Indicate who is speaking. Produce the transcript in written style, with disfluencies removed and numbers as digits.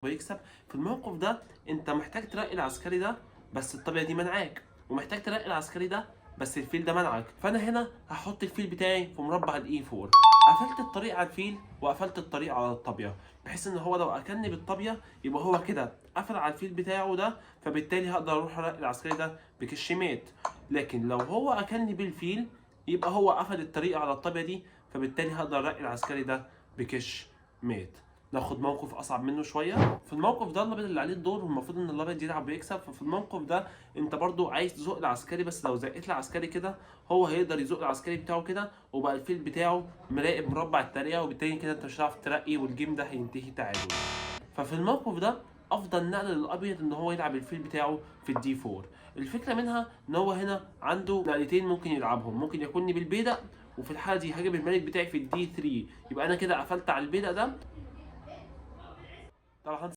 Speaker 1: ويكسب. في الموقف ده انت محتاج ترقي العسكري ده بس الطابية دي منعاك، ومحتاج ترقي العسكري ده بس الفيل ده منعك. فانا هنا هحط الفيل بتاعي في مربع الاي 4، قفلت الطريق على الفيل وقفلت الطريق على الطابية، بحيث ان هو لو اكلني بالطابية يبقى هو كده قفل على الفيل بتاعه ده، فبالتالي هقدر اروح ارقي العسكري ده بكشمات. لكن لو هو اكلني بالفيل يبقى هو قفل الطريق على الطابية دي، فبالتالي هقدر ارقي العسكري ده بكش مات. ناخد موقف اصعب منه شويه. في الموقف ده الابيض اللي عليه الدور والمفروض ان الابيض يلعب ويكسب، ففي الموقف ده انت برضو عايز تزق العسكري، بس لو زقيت العسكري كده هو هيقدر يزق العسكري بتاعه كده، وبقى الفيل بتاعه مراقب مربع الترقية، وبالتالي كده انت مش هتعرف ترقي والجيم ده هينتهي تعادل. ففي الموقف ده افضل نقله للابيض ان هو يلعب الفيل بتاعه في الدي 4. الفكره منها ان هو هنا عنده نقلتين ممكن يلعبهم، ممكن يكونني بالبيدق، وفي الحاله دي هجيب الملك بتاعي في الدي 3، يبقى انا كده قفلت على البيدق ده. طبعا